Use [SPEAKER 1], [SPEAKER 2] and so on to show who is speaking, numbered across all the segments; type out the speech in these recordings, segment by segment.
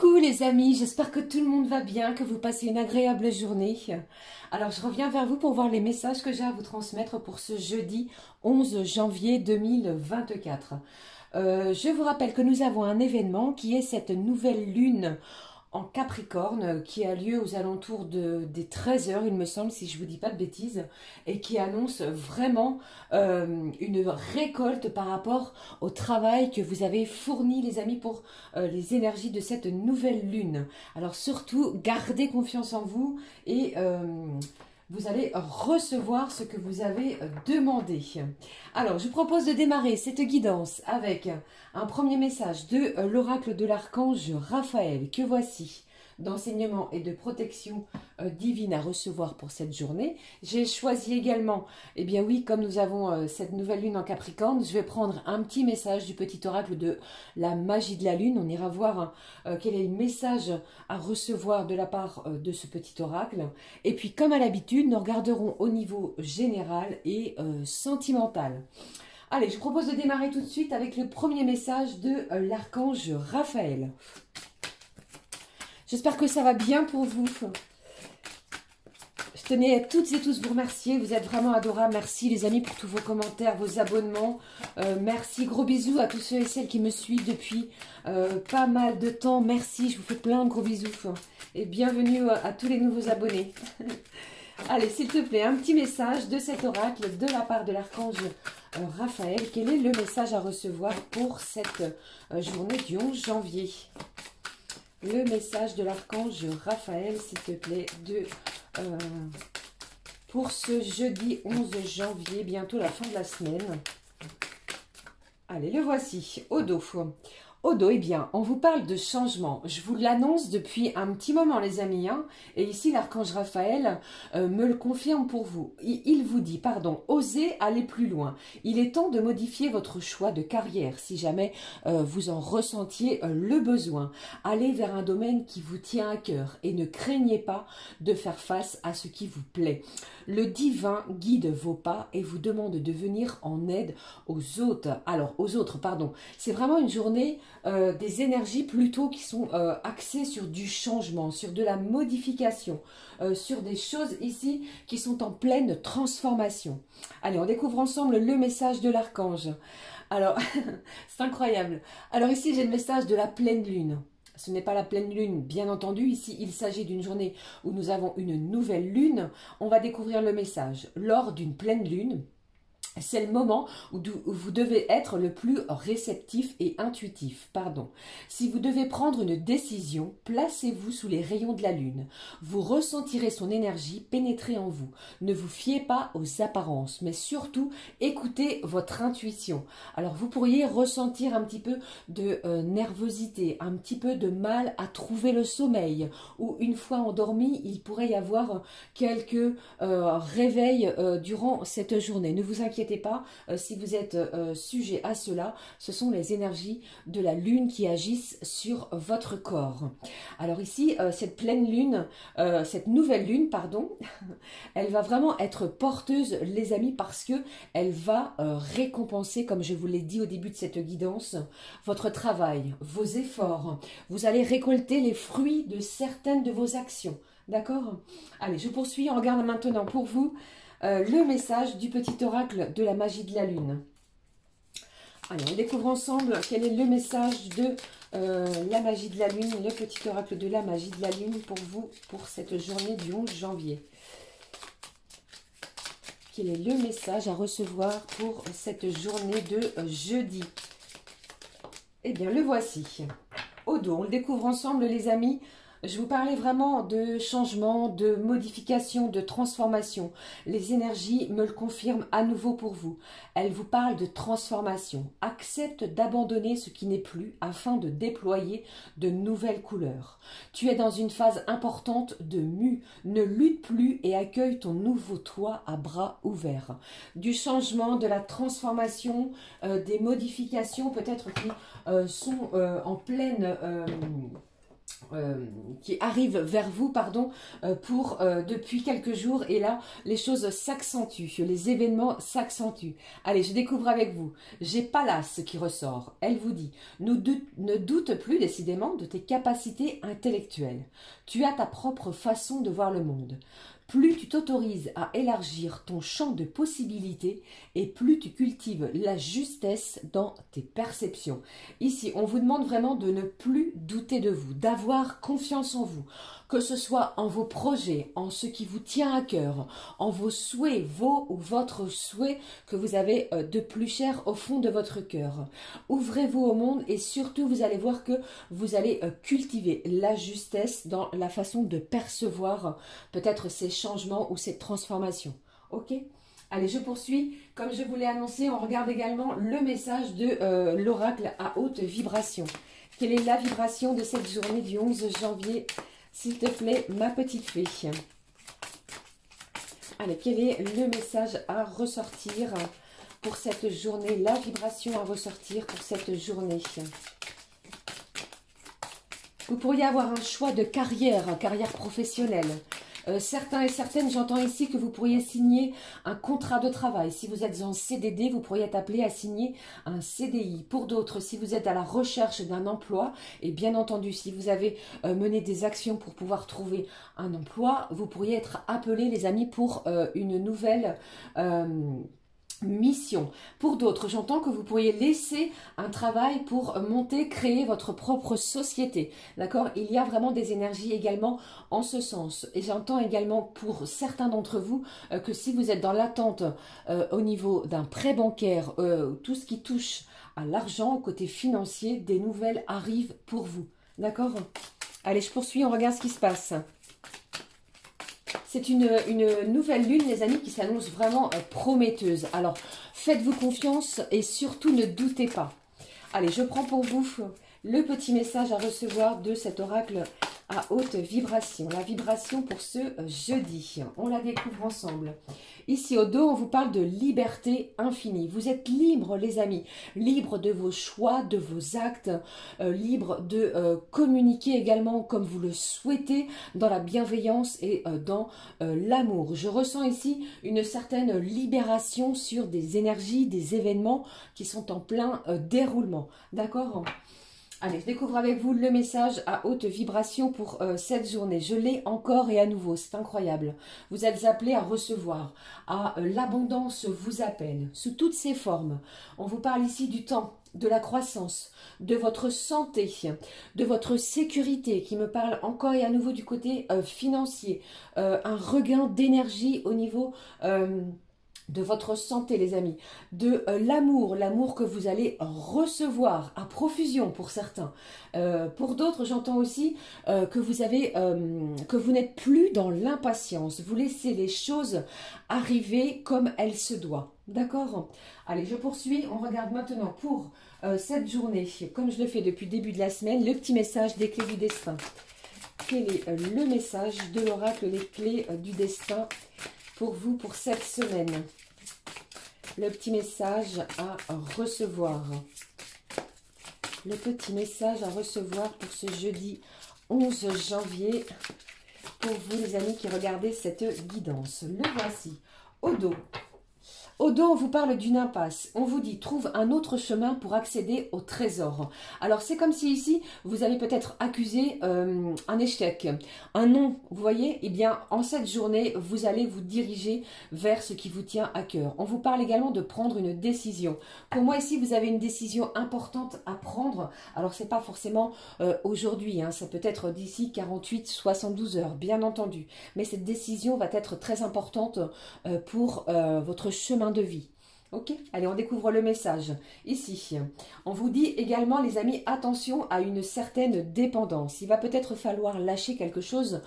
[SPEAKER 1] Coucou les amis, j'espère que tout le monde va bien, que vous passez une agréable journée. Alors je reviens vers vous pour voir les messages que j'ai à vous transmettre pour ce jeudi 11 janvier 2024. Je vous rappelle que nous avons un événement qui est cette nouvelle lune en Capricorne qui a lieu aux alentours des 13 heures, il me semble, si je ne vous dis pas de bêtises, et qui annonce vraiment une récolte par rapport au travail que vous avez fourni, les amis, pour les énergies de cette nouvelle lune. Alors surtout, gardez confiance en vous et vous allez recevoir ce que vous avez demandé. Alors, je vous propose de démarrer cette guidance avec un premier message de l'oracle de l'archange Raphaël, que voici, d'enseignement et de protection divine à recevoir pour cette journée. J'ai choisi également, eh bien oui, comme nous avons cette nouvelle lune en Capricorne, je vais prendre un petit message du petit oracle de la magie de la lune. On ira voir quel est le message à recevoir de la part de ce petit oracle. Et puis, comme à l'habitude, nous regarderons au niveau général et sentimental. Allez, je vous propose de démarrer tout de suite avec le premier message de l'archange Raphaël. J'espère que ça va bien pour vous. Je tenais à toutes et tous vous remercier. Vous êtes vraiment adorables. Merci les amis pour tous vos commentaires, vos abonnements. Merci, gros bisous à tous ceux et celles qui me suivent depuis pas mal de temps. Merci, je vous fais plein de gros bisous. Et bienvenue à tous les nouveaux abonnés. Allez, s'il te plaît, un petit message de cet oracle de la part de l'archange Raphaël. Quel est le message à recevoir pour cette journée du 11 janvier? Le message de l'archange Raphaël, s'il te plaît, pour ce jeudi 11 janvier, bientôt la fin de la semaine. Allez, le voici, au dos. Au dos, eh bien, on vous parle de changement. Je vous l'annonce depuis un petit moment, les amis. Et ici, l'archange Raphaël me le confirme pour vous. Il vous dit, pardon, osez aller plus loin. Il est temps de modifier votre choix de carrière, si jamais vous en ressentiez le besoin. Allez vers un domaine qui vous tient à cœur et ne craignez pas de faire face à ce qui vous plaît. Le divin guide vos pas et vous demande de venir en aide aux autres. Alors, aux autres, pardon. C'est vraiment une journée des énergies plutôt qui sont axées sur du changement, sur de la modification, sur des choses ici qui sont en pleine transformation. Allez, on découvre ensemble le message de l'archange. Alors, c'est incroyable. Alors ici, j'ai le message de la pleine lune. Ce n'est pas la pleine lune, bien entendu. Ici, il s'agit d'une journée où nous avons une nouvelle lune. On va découvrir le message. Lors d'une pleine lune, c'est le moment où vous devez être le plus réceptif et intuitif. Si vous devez prendre une décision, placez-vous sous les rayons de la lune. Vous ressentirez son énergie pénétrer en vous. Ne vous fiez pas aux apparences, mais surtout écoutez votre intuition. Alors vous pourriez ressentir un petit peu de nervosité, un petit peu de mal à trouver le sommeil, ou une fois endormi, il pourrait y avoir quelques réveils durant cette journée. Ne vous inquiétez pas, si vous êtes sujet à cela, ce sont les énergies de la lune qui agissent sur votre corps. Alors ici, cette pleine lune, cette nouvelle lune, pardon, elle va vraiment être porteuse, les amis, parce que elle va récompenser, comme je vous l'ai dit au début de cette guidance, votre travail, vos efforts. Vous allez récolter les fruits de certaines de vos actions. D'accord? Allez, je poursuis. On regarde maintenant pour vous le message du petit oracle de la magie de la lune. Allez, on découvre ensemble quel est le message de la magie de la lune, le petit oracle de la magie de la lune pour vous, pour cette journée du 11 janvier. Quel est le message à recevoir pour cette journée de jeudi? Eh bien, le voici. Au dos, on le découvre ensemble, les amis. Je vous parlais vraiment de changement, de modification, de transformation. Les énergies me le confirment à nouveau pour vous. Elles vous parlent de transformation. Accepte d'abandonner ce qui n'est plus afin de déployer de nouvelles couleurs. Tu es dans une phase importante de mue. Ne lutte plus et accueille ton nouveau toi à bras ouverts. Du changement, de la transformation, des modifications peut-être qui sont en pleine qui arrive vers vous, pardon, depuis quelques jours. Et là, les choses s'accentuent, les événements s'accentuent. Allez, je découvre avec vous. J'ai Pallas qui ressort. Elle vous dit, ne doute plus décidément de tes capacités intellectuelles. Tu as ta propre façon de voir le monde. Plus tu t'autorises à élargir ton champ de possibilités et plus tu cultives la justesse dans tes perceptions. Ici, on vous demande vraiment de ne plus douter de vous, d'avoir confiance en vous, que ce soit en vos projets, en ce qui vous tient à cœur, en vos souhaits, vos ou votre souhait que vous avez de plus cher au fond de votre cœur. Ouvrez-vous au monde et surtout, vous allez voir que vous allez cultiver la justesse dans la façon de percevoir peut-être ces changements ou cette transformation. Ok? Allez, je poursuis. Comme je vous l'ai annoncé, on regarde également le message de l'oracle à haute vibration. Quelle est la vibration de cette journée du 11 janvier? S'il te plaît, ma petite fée. Allez, quel est le message à ressortir pour cette journée? La vibration à ressortir pour cette journée. Vous pourriez avoir un choix de carrière, carrière professionnelle. Certains et certaines, j'entends ici que vous pourriez signer un contrat de travail. Si vous êtes en CDD, vous pourriez être appelé à signer un CDI. Pour d'autres, si vous êtes à la recherche d'un emploi, et bien entendu, si vous avez mené des actions pour pouvoir trouver un emploi, vous pourriez être appelé, les amis, pour une nouvelle mission. Pour d'autres, j'entends que vous pourriez laisser un travail pour monter, créer votre propre société. D'accord? Il y a vraiment des énergies également en ce sens. Et j'entends également pour certains d'entre vous que si vous êtes dans l'attente au niveau d'un prêt bancaire, tout ce qui touche à l'argent, côté financier, des nouvelles arrivent pour vous. D'accord? Allez, je poursuis, on regarde ce qui se passe. C'est une nouvelle lune, les amis, qui s'annonce vraiment prometteuse. Alors, faites-vous confiance et surtout ne doutez pas. Allez, je prends pour vous le petit message à recevoir de cet oracle à haute vibration. La vibration pour ce jeudi. On la découvre ensemble. Ici, au dos, on vous parle de liberté infinie. Vous êtes libre, les amis. Libre de vos choix, de vos actes. Libre de communiquer également comme vous le souhaitez dans la bienveillance et dans l'amour. Je ressens ici une certaine libération sur des énergies, des événements qui sont en plein déroulement. D'accord ? Allez, je découvre avec vous le message à haute vibration pour cette journée. Je l'ai encore et à nouveau, c'est incroyable. Vous êtes appelés à recevoir, l'abondance vous appelle, sous toutes ses formes. On vous parle ici du temps, de la croissance, de votre santé, de votre sécurité, qui me parle encore et à nouveau du côté financier. Un regain d'énergie au niveau de votre santé, les amis, de l'amour, l'amour que vous allez recevoir à profusion pour certains. Pour d'autres, j'entends aussi que vous n'êtes plus dans l'impatience. Vous laissez les choses arriver comme elles se doivent. D'accord? Allez, je poursuis. On regarde maintenant pour cette journée, comme je le fais depuis le début de la semaine, le petit message des clés du destin. Quel est le message de l'oracle, les clés du destin pour vous pour cette semaine? Le petit message à recevoir. Le petit message à recevoir pour ce jeudi 11 janvier. Pour vous, les amis qui regardez cette guidance. Le voici. Au dos. Au dos, on vous parle d'une impasse. On vous dit, trouve un autre chemin pour accéder au trésor. Alors, c'est comme si ici, vous avez peut-être accusé un échec, un non. Vous voyez? Eh bien, en cette journée, vous allez vous diriger vers ce qui vous tient à cœur. On vous parle également de prendre une décision. Pour moi, ici, vous avez une décision importante à prendre. Alors, c'est pas forcément aujourd'hui. Ça peut être d'ici 48, 72 heures, bien entendu. Mais cette décision va être très importante pour votre chemin de vie. Ok, allez, on découvre le message. Ici, on vous dit également, les amis, attention à une certaine dépendance. Il va peut-être falloir lâcher quelque chose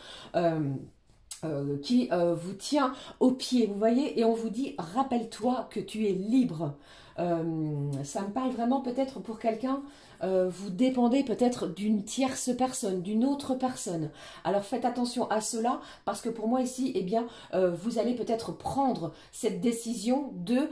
[SPEAKER 1] qui vous tient au pied, vous voyez, et on vous dit, rappelle-toi que tu es libre. Ça me parle vraiment peut-être pour quelqu'un, vous dépendez peut-être d'une tierce personne, d'une autre personne. Alors faites attention à cela, parce que pour moi ici, eh bien, vous allez peut-être prendre cette décision de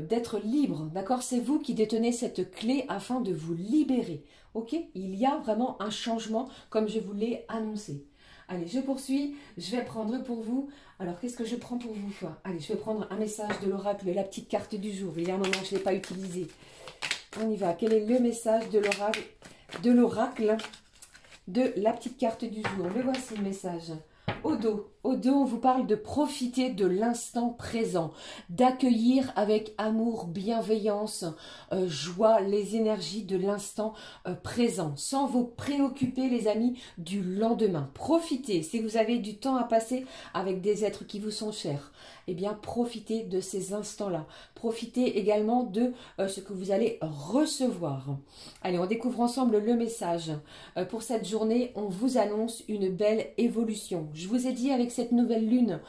[SPEAKER 1] d'être libre, d'accord? C'est vous qui détenez cette clé afin de vous libérer, ok? Il y a vraiment un changement, comme je vous l'ai annoncé. Allez, je poursuis, je vais prendre pour vous. Alors, qu'est-ce que je prends pour vous? Allez, je vais prendre un message de l'oracle, la petite carte du jour. Il y a un moment que je ne l'ai pas utilisé. On y va. Quel est le message de l'oracle de la petite carte du jour? Le voici le message. Au dos, on vous parle de profiter de l'instant présent, d'accueillir avec amour, bienveillance, joie, les énergies de l'instant présent, sans vous préoccuper, les amis, du lendemain. Profitez, si vous avez du temps à passer avec des êtres qui vous sont chers, eh bien, profitez de ces instants-là. Profitez également de ce que vous allez recevoir. Allez, on découvre ensemble le message. Pour cette journée, on vous annonce une belle évolution. Je vous ai dit avec cette nouvelle lune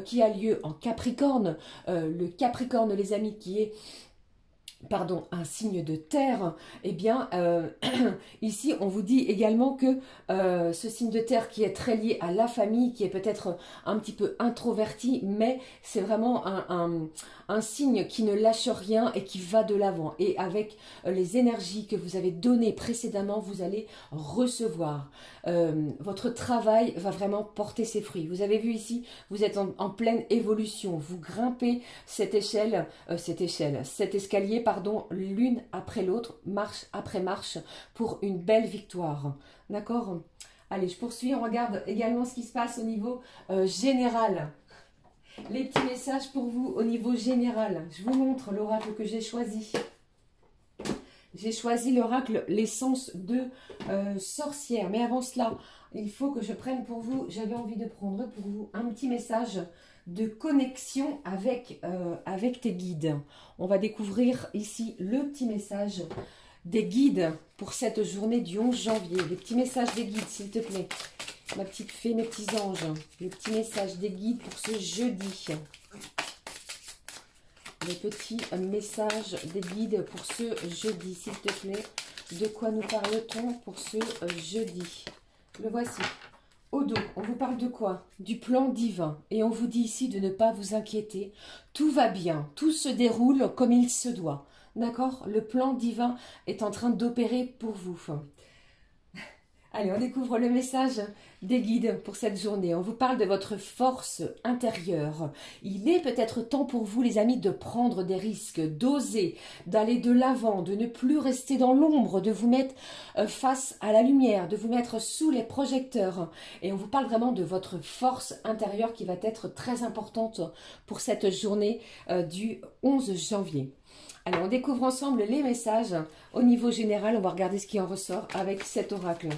[SPEAKER 1] qui a lieu en Capricorne, le Capricorne, les amis, qui est un signe de terre, eh bien, ici, on vous dit également que ce signe de terre qui est très lié à la famille, qui est peut-être un petit peu introverti, mais c'est vraiment un signe qui ne lâche rien et qui va de l'avant. Et avec les énergies que vous avez données précédemment, vous allez recevoir. Votre travail va vraiment porter ses fruits. Vous avez vu ici, vous êtes en pleine évolution. Vous grimpez cet escalier, pardon, l'une après l'autre, marche après marche, pour une belle victoire. D'accord? Allez, je poursuis. On regarde également ce qui se passe au niveau général. Les petits messages pour vous au niveau général. Je vous montre l'oracle que j'ai choisi. J'ai choisi l'oracle l'essence de sorcière. Mais avant cela, il faut que je prenne pour vous, j'avais envie de prendre pour vous un petit message de connexion avec tes guides. On va découvrir ici le petit message des guides pour cette journée du 11 janvier. Les petits messages des guides, s'il te plaît. Ma petite fée, mes petits anges. Les petits messages des guides pour ce jeudi. Les petits messages des guides pour ce jeudi, s'il te plaît. De quoi nous parle-t-on pour ce jeudi? Le voici. Au dos, on vous parle de quoi? Du plan divin. Et on vous dit ici de ne pas vous inquiéter. Tout va bien, tout se déroule comme il se doit. D'accord? Le plan divin est en train d'opérer pour vous. Allez, on découvre le message des guides pour cette journée. On vous parle de votre force intérieure. Il est peut-être temps pour vous, les amis, de prendre des risques, d'oser, d'aller de l'avant, de ne plus rester dans l'ombre, de vous mettre face à la lumière, de vous mettre sous les projecteurs. Et on vous parle vraiment de votre force intérieure qui va être très importante pour cette journée du 11 janvier. Alors, on découvre ensemble les messages au niveau général. On va regarder ce qui en ressort avec cet oracle.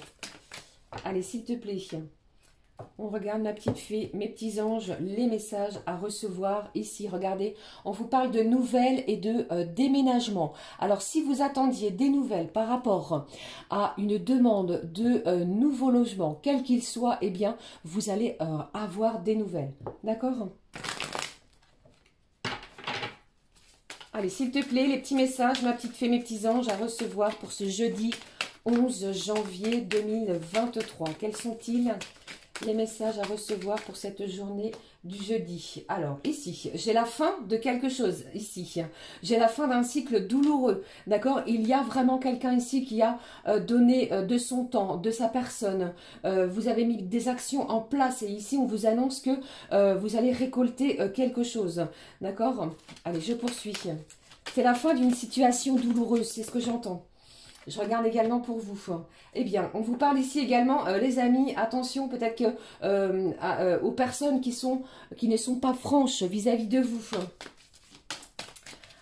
[SPEAKER 1] Allez, s'il te plaît. On regarde ma petite fée, mes petits anges, les messages à recevoir ici. Regardez, on vous parle de nouvelles et de déménagement. Alors, si vous attendiez des nouvelles par rapport à une demande de nouveau logement, quel qu'il soit, eh bien, vous allez avoir des nouvelles. D'accord ? Allez, s'il te plaît, les petits messages, ma petite fée, mes petits anges à recevoir pour ce jeudi 11 janvier 2023. Quels sont-ils, les messages à recevoir pour cette journée du jeudi? Alors, ici, j'ai la fin de quelque chose, ici. J'ai la fin d'un cycle douloureux, d'accord? Il y a vraiment quelqu'un ici qui a donné de son temps, de sa personne. Vous avez mis des actions en place et ici, on vous annonce que vous allez récolter quelque chose, d'accord? Allez, je poursuis. C'est la fin d'une situation douloureuse, c'est ce que j'entends. Je regarde également pour vous. Eh bien, on vous parle ici également, les amis, attention peut-être que aux personnes qui ne sont pas franches vis-à-vis de vous.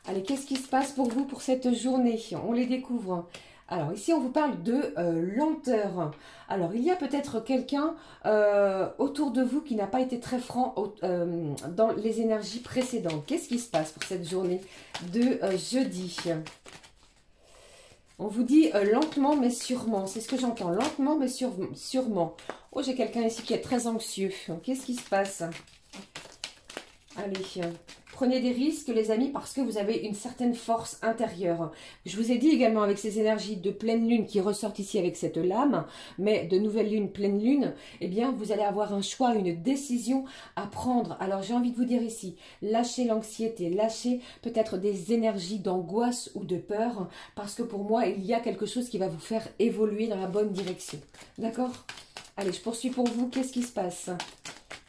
[SPEAKER 1] Allez, qu'est-ce qui se passe pour vous pour cette journée? On les découvre. Alors, ici, on vous parle de lenteur. Alors, il y a peut-être quelqu'un autour de vous qui n'a pas été très franc dans les énergies précédentes. Qu'est-ce qui se passe pour cette journée de jeudi? On vous dit lentement mais sûrement. C'est ce que j'entends. Lentement mais sûrement. Oh, j'ai quelqu'un ici qui est très anxieux. Qu'est-ce qui se passe? Allez, prenez des risques les amis parce que vous avez une certaine force intérieure. Je vous ai dit également avec ces énergies de pleine lune qui ressortent ici avec cette lame, mais de nouvelle lune, pleine lune, eh bien vous allez avoir un choix, une décision à prendre. Alors j'ai envie de vous dire ici, lâchez l'anxiété, lâchez peut-être des énergies d'angoisse ou de peur parce que pour moi il y a quelque chose qui va vous faire évoluer dans la bonne direction. D'accord? Allez, je poursuis pour vous. Qu'est-ce qui se passe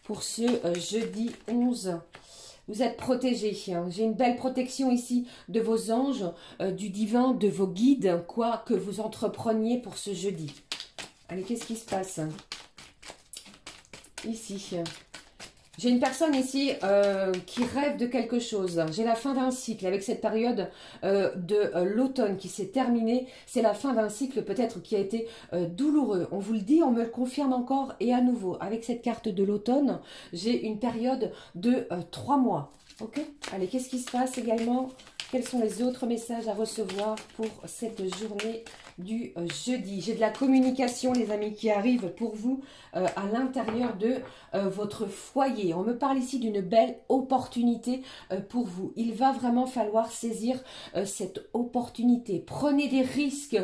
[SPEAKER 1] pour ce jeudi 11 ? Vous êtes protégés. J'ai une belle protection ici de vos anges, du divin, de vos guides, quoi que vous entrepreniez pour ce jeudi. Allez, qu'est-ce qui se passe ici? J'ai une personne ici qui rêve de quelque chose. J'ai la fin d'un cycle avec cette période de l'automne qui s'est terminée. C'est la fin d'un cycle peut-être qui a été douloureux. On vous le dit, on me le confirme encore et à nouveau. Avec cette carte de l'automne, j'ai une période de 3 mois. Ok? Allez, qu'est-ce qui se passe également? Quels sont les autres messages à recevoir pour cette journée du jeudi? J'ai de la communication, les amis, qui arrive pour vous à l'intérieur de votre foyer. On me parle ici d'une belle opportunité pour vous. Il va vraiment falloir saisir cette opportunité. Prenez des risques.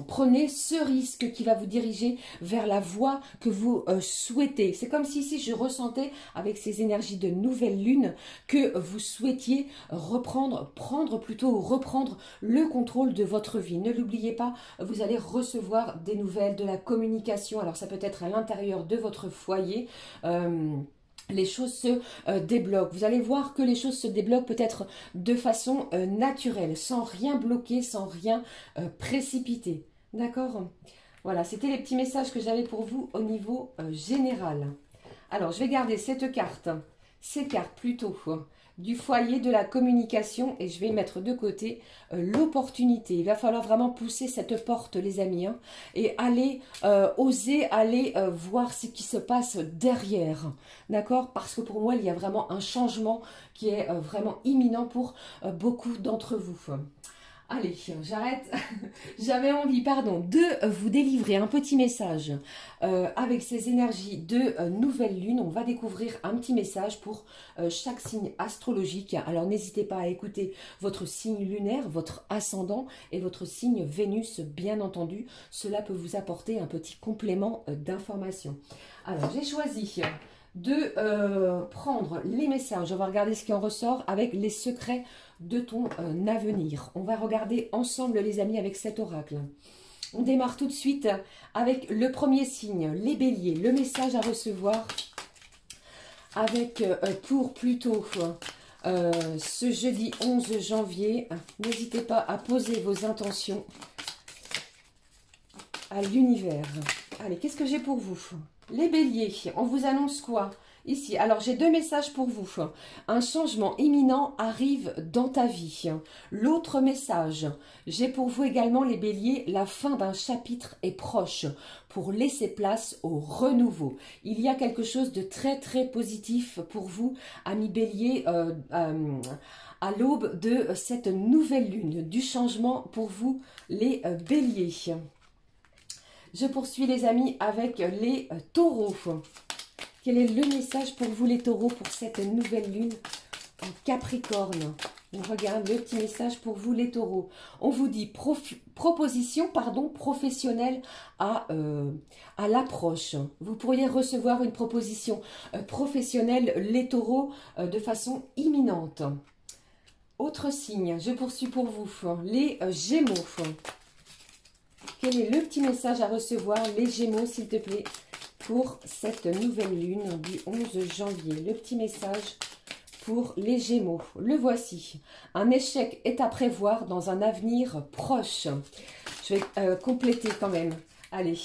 [SPEAKER 1] Prenez ce risque qui va vous diriger vers la voie que vous souhaitez. C'est comme si ici je ressentais avec ces énergies de nouvelle lune que vous souhaitiez reprendre le contrôle de votre vie. Ne l'oubliez pas, vous allez recevoir des nouvelles, de la communication. Alors ça peut être à l'intérieur de votre foyer. Les choses se débloquent. Vous allez voir que les choses se débloquent peut-être de façon naturelle, sans rien bloquer, sans rien précipiter. D'accord? Voilà, c'était les petits messages que j'avais pour vous au niveau général. Alors, je vais garder cette carte, ces cartes plutôt du foyer de la communication et je vais mettre de côté l'opportunité. Il va falloir vraiment pousser cette porte les amis et aller oser aller voir ce qui se passe derrière, d'accord? Parce que pour moi il y a vraiment un changement qui est vraiment imminent pour beaucoup d'entre vous. Allez, j'arrête. J'avais envie, de vous délivrer un petit message avec ces énergies de nouvelle lune. On va découvrir un petit message pour chaque signe astrologique. Alors, n'hésitez pas à écouter votre signe lunaire, votre ascendant et votre signe Vénus, bien entendu. Cela peut vous apporter un petit complément d'information. Alors, j'ai choisi de prendre les messages. On va regarder ce qui en ressort avec les secrets de ton avenir. On va regarder ensemble les amis avec cet oracle. On démarre tout de suite avec le premier signe, les béliers. Le message à recevoir avec pour plutôt ce jeudi 11 janvier. N'hésitez pas à poser vos intentions à l'univers. Allez, qu'est-ce que j'ai pour vous? Les béliers, on vous annonce quoi ici? Alors, j'ai deux messages pour vous. Un changement imminent arrive dans ta vie. L'autre message, j'ai pour vous également les béliers, la fin d'un chapitre est proche pour laisser place au renouveau. Il y a quelque chose de très très positif pour vous, amis béliers, à l'aube de cette nouvelle lune, du changement pour vous, les béliers. Je poursuis les amis avec les taureaux. Quel est le message pour vous les taureaux pour cette nouvelle lune en Capricorne? On regarde le petit message pour vous les taureaux. On vous dit proposition professionnelle à l'approche. Vous pourriez recevoir une proposition professionnelle les taureaux de façon imminente. Autre signe, je poursuis pour vous les gémeaux. Quel est le petit message à recevoir, les Gémeaux, s'il te plaît, pour cette nouvelle lune du 11 janvier? Le petit message pour les Gémeaux. Le voici. Un échec est à prévoir dans un avenir proche. Je vais compléter quand même. Allez.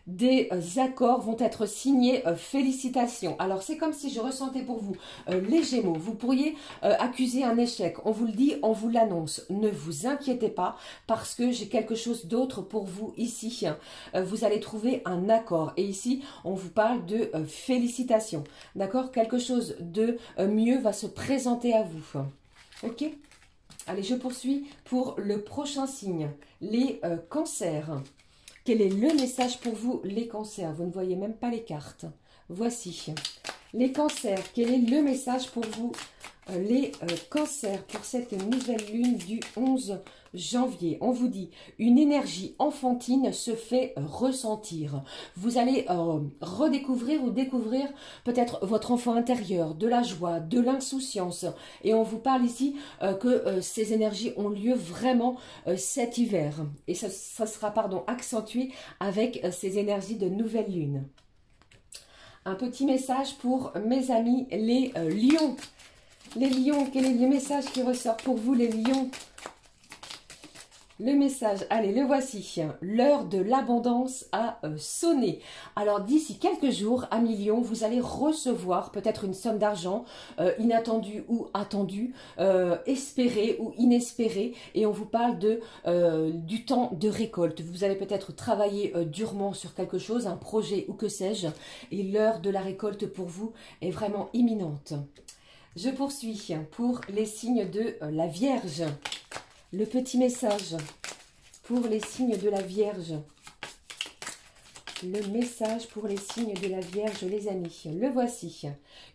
[SPEAKER 1] Des accords vont être signés, félicitations. Alors c'est comme si je ressentais pour vous les Gémeaux, vous pourriez accuser un échec, on vous le dit, on vous l'annonce, ne vous inquiétez pas parce que j'ai quelque chose d'autre pour vous ici. Vous allez trouver un accord et ici on vous parle de félicitations, d'accord? Quelque chose de mieux va se présenter à vous, ok? Allez, je poursuis pour le prochain signe, les cancers. Quel est le message pour vous, les cancers? Vous ne voyez même pas les cartes. Voici. Les cancers, quel est le message pour vous, les cancers, pour cette nouvelle lune du 11 janvier? On vous dit, une énergie enfantine se fait ressentir. Vous allez redécouvrir ou découvrir peut-être votre enfant intérieur, de la joie, de l'insouciance. Et on vous parle ici que ces énergies ont lieu vraiment cet hiver. Et ça sera, pardon, accentué avec ces énergies de nouvelle lune. Un petit message pour mes amis les lions. Les lions, quel est le message qui ressort pour vous les lions? Le message, allez, le voici. L'heure de l'abondance a sonné. Alors, d'ici quelques jours, amis lions, vous allez recevoir peut-être une somme d'argent inattendue ou attendue, espérée ou inespérée. Et on vous parle du temps de récolte. Vous allez peut-être travailler durement sur quelque chose, un projet ou que sais-je. Et l'heure de la récolte pour vous est vraiment imminente. Je poursuis pour les signes de la Vierge. Le petit message pour les signes de la Vierge. Le message pour les signes de la Vierge, les amis. Le voici.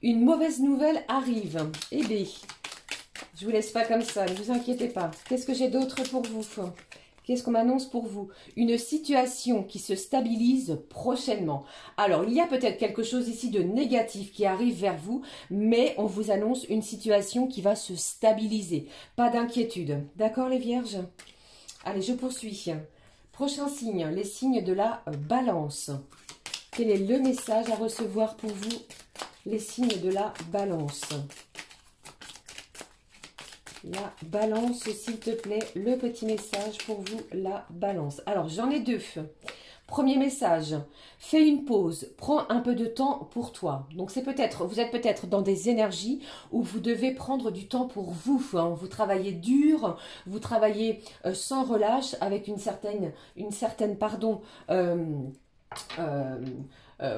[SPEAKER 1] Une mauvaise nouvelle arrive. Eh bien, je ne vous laisse pas comme ça, ne vous inquiétez pas. Qu'est-ce que j'ai d'autre pour vous? Qu'est-ce qu'on m'annonce pour vous? Une situation qui se stabilise prochainement. Alors, il y a peut-être quelque chose ici de négatif qui arrive vers vous, mais on vous annonce une situation qui va se stabiliser. Pas d'inquiétude. D'accord, les vierges? Allez, je poursuis. Prochain signe, les signes de la balance. Quel est le message à recevoir pour vous, les signes de la balance? La balance, s'il te plaît, le petit message pour vous, la balance. Alors, j'en ai deux. Premier message, fais une pause, prends un peu de temps pour toi. Donc, c'est peut-être, vous êtes peut-être dans des énergies où vous devez prendre du temps pour vous. Hein. Vous travaillez dur, vous travaillez sans relâche, avec une certaine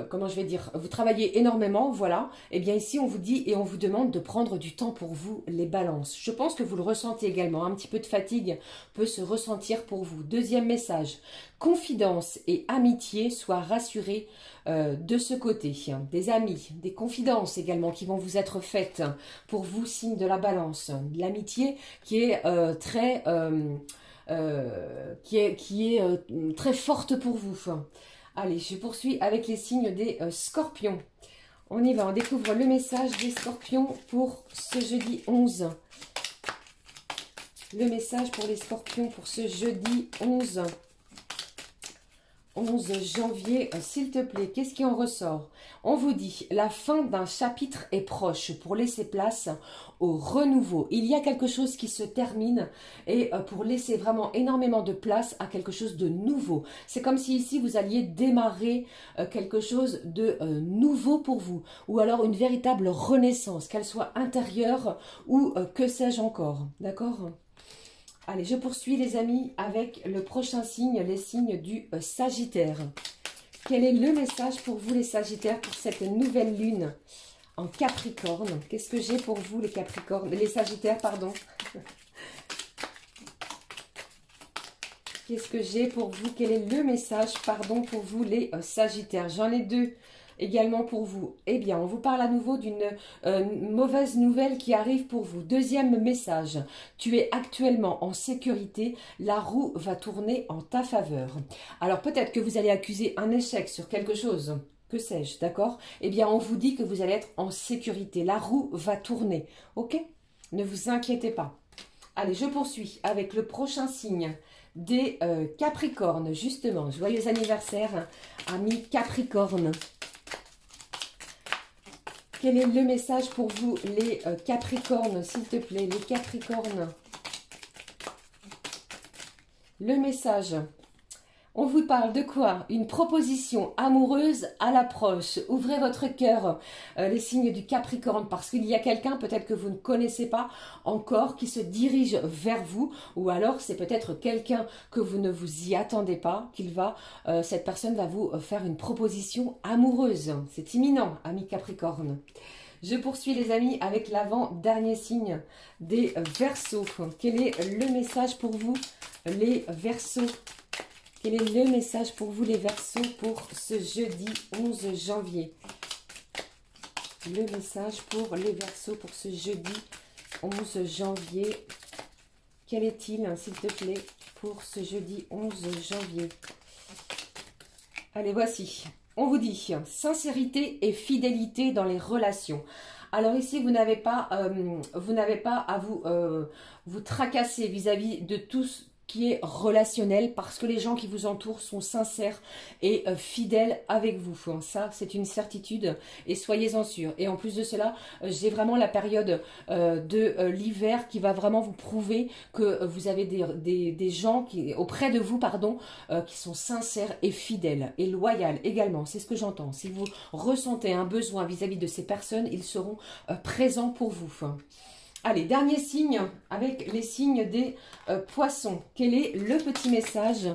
[SPEAKER 1] comment je vais dire, vous travaillez énormément, voilà, et bien ici on vous dit et on vous demande de prendre du temps pour vous, les balances. Je pense que vous le ressentez également, un petit peu de fatigue peut se ressentir pour vous. Deuxième message, confidence et amitié, soient rassurés de ce côté. Des amis, des confidences également qui vont vous être faites pour vous, signe de la balance. L'amitié qui est très forte pour vous. Allez, je poursuis avec les signes des scorpions. On y va, on découvre le message des scorpions pour ce jeudi 11. Le message pour les scorpions pour ce jeudi 11 janvier, s'il te plaît, qu'est-ce qui en ressort? On vous dit, la fin d'un chapitre est proche pour laisser place au renouveau. Il y a quelque chose qui se termine et pour laisser vraiment énormément de place à quelque chose de nouveau. C'est comme si ici vous alliez démarrer quelque chose de nouveau pour vous, ou alors une véritable renaissance, qu'elle soit intérieure ou que sais-je encore, d'accord ? Allez, je poursuis les amis avec le prochain signe, les signes du Sagittaire. Quel est le message pour vous les Sagittaires pour cette nouvelle lune en Capricorne? Qu'est-ce que j'ai pour vous les Capricornes, les Sagittaires, pardon. Qu'est-ce que j'ai pour vous? Quel est le message, pardon, pour vous les Sagittaires? J'en ai deux également pour vous. Eh bien, on vous parle à nouveau d'une mauvaise nouvelle qui arrive pour vous. Deuxième message, tu es actuellement en sécurité, la roue va tourner en ta faveur. Alors peut-être que vous allez accuser un échec sur quelque chose, que sais-je, d'accord? Eh bien, on vous dit que vous allez être en sécurité, la roue va tourner, ok? Ne vous inquiétez pas. Allez, je poursuis avec le prochain signe des Capricornes, justement. Joyeux anniversaire, amis Capricornes. Quel est le message pour vous, les Capricornes, s'il te plaît, les Capricornes? Le message, on vous parle de quoi? Une proposition amoureuse à l'approche. Ouvrez votre cœur, les signes du Capricorne, parce qu'il y a quelqu'un, peut-être que vous ne connaissez pas encore, qui se dirige vers vous, ou alors c'est peut-être quelqu'un que vous ne vous y attendez pas, cette personne va vous faire une proposition amoureuse. C'est imminent, ami Capricorne. Je poursuis les amis avec l'avant-dernier signe des Verseaux. Quel est le message pour vous les Verseaux? Quel est le message pour vous les Verseaux pour ce jeudi 11 janvier? Le message pour les Verseaux pour ce jeudi 11 janvier. Quel est-il, s'il te plaît, pour ce jeudi 11 janvier? Allez, voici. On vous dit sincérité et fidélité dans les relations. Alors ici, vous n'avez pas à vous tracasser vis-à-vis de tout ce qui est relationnel parce que les gens qui vous entourent sont sincères et fidèles avec vous. Ça, c'est une certitude et soyez-en sûrs. Et en plus de cela, j'ai vraiment la période de l'hiver qui va vraiment vous prouver que vous avez des gens auprès de vous, qui sont sincères et fidèles et loyaux également. C'est ce que j'entends. Si vous ressentez un besoin vis-à-vis de ces personnes, ils seront présents pour vous. Allez, dernier signe avec les signes des poissons. Quel est le petit message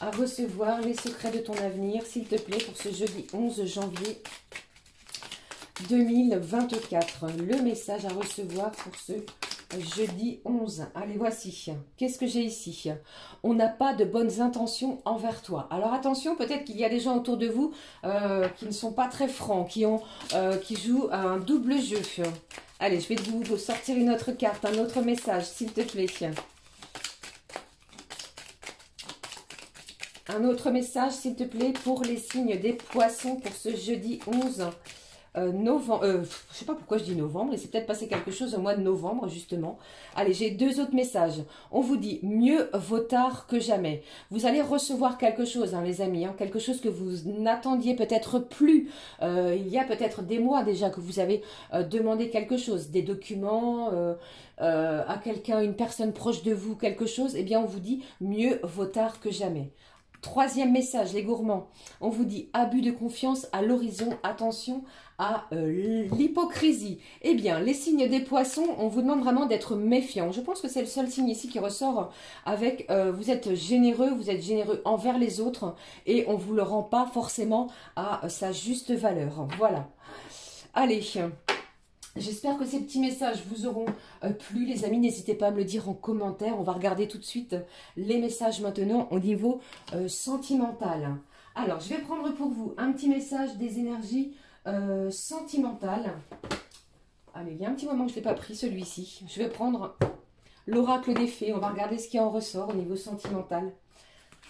[SPEAKER 1] à recevoir, les secrets de ton avenir, s'il te plaît, pour ce jeudi 11 janvier 2024. Le message à recevoir pour ce jeudi 11. Allez, voici. Qu'est-ce que j'ai ici? On n'a pas de bonnes intentions envers toi. Alors attention, peut-être qu'il y a des gens autour de vous qui ne sont pas très francs, qui jouent à un double jeu. Allez, je vais vous sortir une autre carte, un autre message, s'il te plaît. Un autre message, s'il te plaît, pour les signes des poissons pour ce jeudi 11 novembre. Je ne sais pas pourquoi je dis novembre, il s'est peut-être passé quelque chose au mois de novembre, justement. Allez, j'ai deux autres messages. On vous dit, mieux vaut tard que jamais. Vous allez recevoir quelque chose, les amis, quelque chose que vous n'attendiez peut-être plus. Il y a peut-être des mois déjà que vous avez demandé quelque chose, des documents à quelqu'un, une personne proche de vous, quelque chose. Eh bien, on vous dit, mieux vaut tard que jamais. Troisième message, les gourmands. On vous dit abus de confiance à l'horizon. Attention à l'hypocrisie. Eh bien, les signes des poissons, on vous demande vraiment d'être méfiant. Je pense que c'est le seul signe ici qui ressort avec vous êtes généreux envers les autres et on ne vous le rend pas forcément à sa juste valeur. Voilà. Allez. J'espère que ces petits messages vous auront plu, les amis. N'hésitez pas à me le dire en commentaire. On va regarder tout de suite les messages maintenant au niveau sentimental. Alors, je vais prendre pour vous un petit message des énergies sentimentales. Allez, il y a un petit moment que je ne l'ai pas pris, celui-ci. Je vais prendre l'oracle des fées. On va regarder ce qui en ressort au niveau sentimental.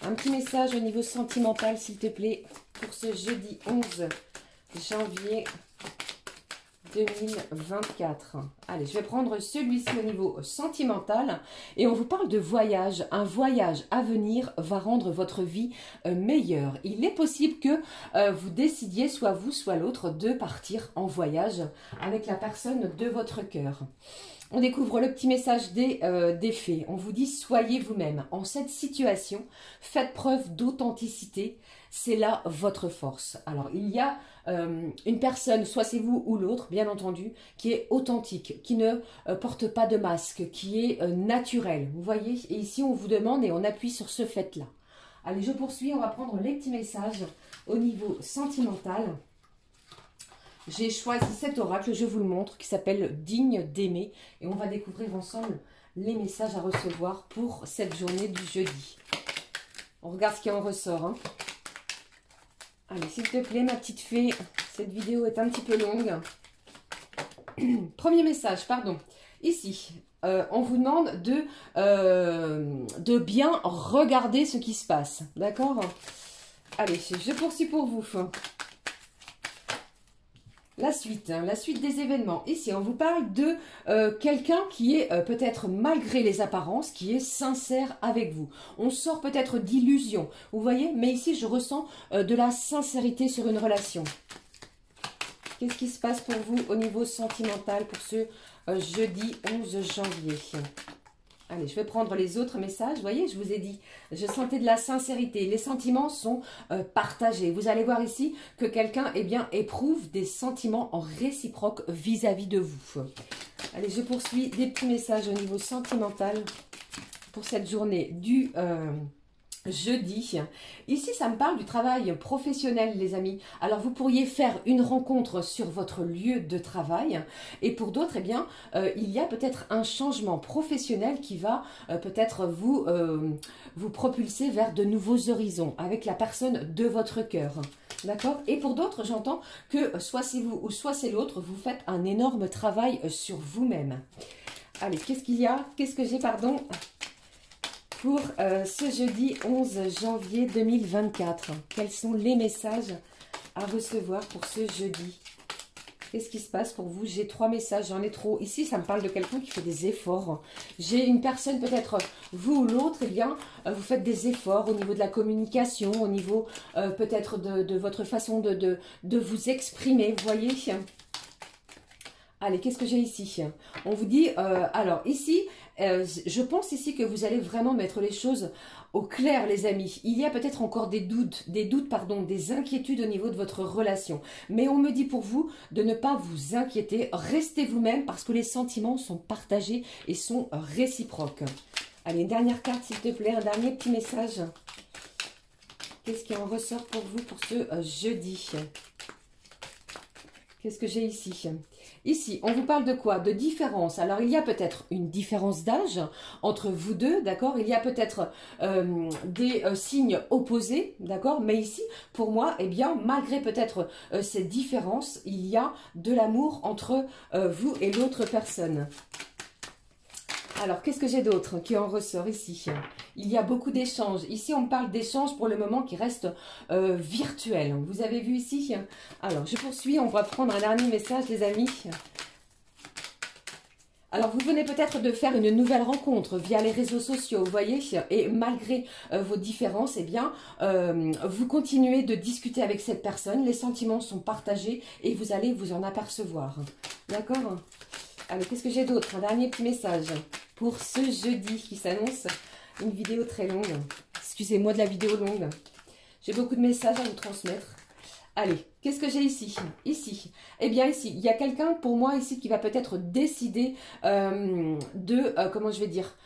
[SPEAKER 1] Un petit message au niveau sentimental, s'il te plaît, pour ce jeudi 11 janvier 2024. Allez, je vais prendre celui-ci au niveau sentimental et on vous parle de voyage. Un voyage à venir va rendre votre vie meilleure. Il est possible que vous décidiez, soit vous, soit l'autre, de partir en voyage avec la personne de votre cœur. On découvre le petit message des fées. On vous dit, soyez vous-même. En cette situation, faites preuve d'authenticité. C'est là votre force. Alors, il y a une personne, soit c'est vous ou l'autre, bien entendu, qui est authentique, qui ne porte pas de masque, qui est naturel. Vous voyez? Et ici, on vous demande et on appuie sur ce fait-là. Allez, je poursuis. On va prendre les petits messages au niveau sentimental. J'ai choisi cet oracle, je vous le montre, qui s'appelle « Digne d'aimer ». Et on va découvrir ensemble les messages à recevoir pour cette journée du jeudi. On regarde ce qui en ressort. Allez, s'il te plaît, ma petite fée, cette vidéo est un petit peu longue. Premier message, pardon. Ici, on vous demande de bien regarder ce qui se passe. D'accord? Allez, je poursuis pour vous. La suite des événements. Ici, on vous parle de quelqu'un qui est peut-être, malgré les apparences, qui est sincère avec vous. On sort peut-être d'illusions, vous voyez? Mais ici, je ressens de la sincérité sur une relation. Qu'est-ce qui se passe pour vous au niveau sentimental pour ce jeudi 11 janvier? Allez, je vais prendre les autres messages. Vous voyez, je vous ai dit, je sentais de la sincérité. Les sentiments sont partagés. Vous allez voir ici que quelqu'un, eh bien, éprouve des sentiments réciproques vis-à-vis de vous. Allez, je poursuis des petits messages au niveau sentimental pour cette journée du jeudi. Ici, ça me parle du travail professionnel, les amis. Alors, vous pourriez faire une rencontre sur votre lieu de travail. Et pour d'autres, eh bien, il y a peut-être un changement professionnel qui va peut-être vous propulser vers de nouveaux horizons avec la personne de votre cœur. D'accord? Et pour d'autres, j'entends que soit c'est vous ou soit c'est l'autre, vous faites un énorme travail sur vous-même. Allez, qu'est-ce qu'il y a? Qu'est-ce que j'ai, pardon? Pour ce jeudi 11 janvier 2024, quels sont les messages à recevoir pour ce jeudi? Qu'est-ce qui se passe pour vous? J'ai 3 messages, j'en ai trop. Ici, ça me parle de quelqu'un qui fait des efforts. J'ai une personne, peut-être vous ou l'autre, eh bien, vous faites des efforts au niveau de la communication, au niveau peut-être de votre façon de vous exprimer, vous voyez? Allez, qu'est-ce que j'ai ici? On vous dit, alors ici, je pense ici que vous allez vraiment mettre les choses au clair, les amis. Il y a peut-être encore des doutes, pardon, des inquiétudes au niveau de votre relation. Mais on me dit pour vous de ne pas vous inquiéter, restez vous-même parce que les sentiments sont partagés et sont réciproques. Allez, une dernière carte s'il te plaît, un dernier petit message. Qu'est-ce qui en ressort pour vous pour ce jeudi? Qu'est-ce que j'ai ici? Ici, on vous parle de quoi? De différence. Alors, il y a peut-être une différence d'âge entre vous deux, d'accord? Il y a peut-être des signes opposés, d'accord? Mais ici, pour moi, eh bien, malgré peut-être cette différence, il y a de l'amour entre vous et l'autre personne. Alors, qu'est-ce que j'ai d'autre qui en ressort ici? Il y a beaucoup d'échanges. Ici, on me parle d'échanges pour le moment qui restent virtuels. Vous avez vu ici? Alors, je poursuis. On va prendre un dernier message, les amis. Alors, vous venez peut-être de faire une nouvelle rencontre via les réseaux sociaux, vous voyez, et malgré vos différences, eh bien, vous continuez de discuter avec cette personne, les sentiments sont partagés et vous allez vous en apercevoir. D'accord? Allez, qu'est-ce que j'ai d'autre? Un dernier petit message pour ce jeudi qui s'annonce une vidéo très longue. Excusez-moi de la vidéo longue. J'ai beaucoup de messages à vous transmettre. Allez, qu'est-ce que j'ai ici? Ici. Eh bien, ici, il y a quelqu'un pour moi ici qui va peut-être décider comment je vais dire,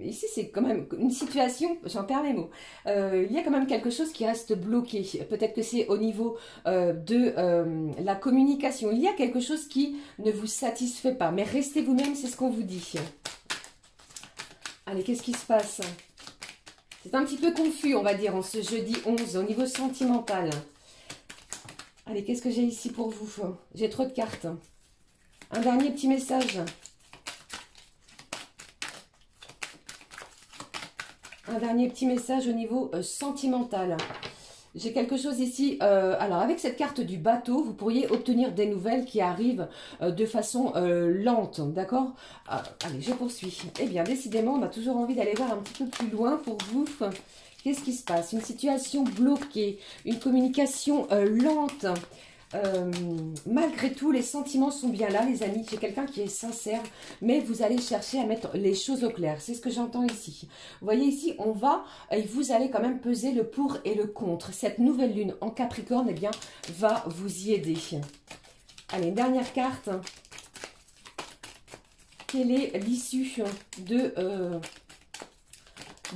[SPEAKER 1] ici, c'est quand même une situation, j'en perds les mots. Il y a quand même quelque chose qui reste bloqué. Peut-être que c'est au niveau de la communication. Il y a quelque chose qui ne vous satisfait pas. Mais restez vous-même, c'est ce qu'on vous dit. Allez, qu'est-ce qui se passe? C'est un petit peu confus, on va dire, en ce jeudi 11, au niveau sentimental. Allez, qu'est-ce que j'ai ici pour vous? J'ai trop de cartes. Un dernier petit message. Un dernier petit message au niveau sentimental. J'ai quelque chose ici. Alors, avec cette carte du bateau, vous pourriez obtenir des nouvelles qui arrivent de façon lente. D'accord? Allez, je poursuis. Eh bien, décidément, on a toujours envie d'aller voir un petit peu plus loin pour vous. Qu'est-ce qui se passe? Une situation bloquée, une communication lente. Malgré tout, les sentiments sont bien là, les amis. J'ai quelqu'un qui est sincère, mais vous allez chercher à mettre les choses au clair. C'est ce que j'entends ici. Vous voyez ici, on va, et vous allez quand même peser le pour et le contre. Cette nouvelle lune en Capricorne, eh bien, va vous y aider. Allez, une dernière carte. Quelle est l'issue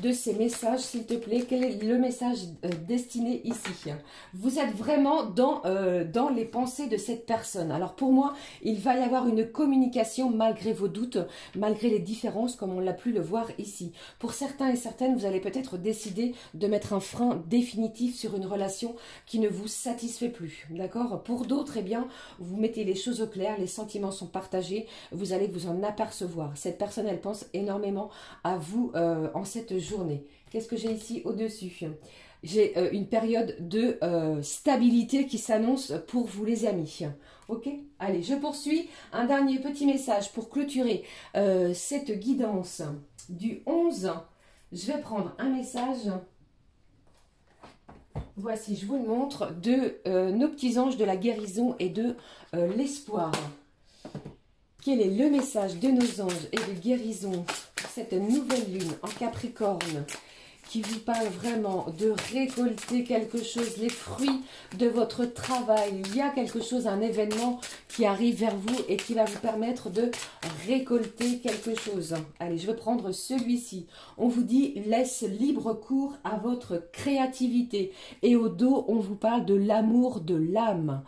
[SPEAKER 1] de ces messages, s'il te plaît? Quel est le message destiné ici? Vous êtes vraiment dans les pensées de cette personne. Alors pour moi, il va y avoir une communication malgré vos doutes, malgré les différences, comme on l'a pu le voir ici. Pour certains et certaines, vous allez peut-être décider de mettre un frein définitif sur une relation qui ne vous satisfait plus. D'accord? Pour d'autres, eh bien, vous mettez les choses au clair, les sentiments sont partagés, vous allez vous en apercevoir. Cette personne, elle pense énormément à vous en cette journée. Qu'est-ce que j'ai ici au-dessus? J'ai une période de stabilité qui s'annonce pour vous, les amis. Ok? Allez, je poursuis. Un dernier petit message pour clôturer cette guidance du 11. Je vais prendre un message. Voici, je vous le montre, de nos petits anges de la guérison et de l'espoir. Quel est le message de nos anges et de guérison pour cette nouvelle lune en Capricorne qui vous parle vraiment de récolter quelque chose, les fruits de votre travail. Il y a quelque chose, un événement qui arrive vers vous et qui va vous permettre de récolter quelque chose. Allez, je vais prendre celui-ci. On vous dit, laisse libre cours à votre créativité. Et au dos, on vous parle de l'amour de l'âme.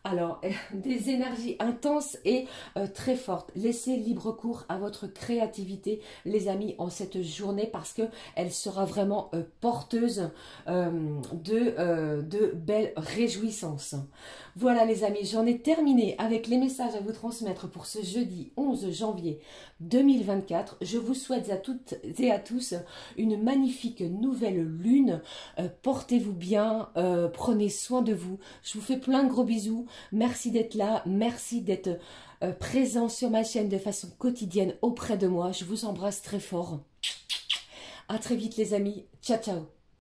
[SPEAKER 1] Alors, des énergies intenses et très fortes. Laissez libre cours à votre créativité, les amis, en cette journée parce qu'elle sera vraiment porteuse de belles réjouissances. Voilà les amis, j'en ai terminé avec les messages à vous transmettre pour ce jeudi 11 janvier 2024. Je vous souhaite à toutes et à tous une magnifique nouvelle lune. Portez-vous bien, prenez soin de vous. Je vous fais plein de gros bisous. Merci d'être là, merci d'être présent sur ma chaîne de façon quotidienne auprès de moi. Je vous embrasse très fort. À très vite les amis. Ciao, ciao.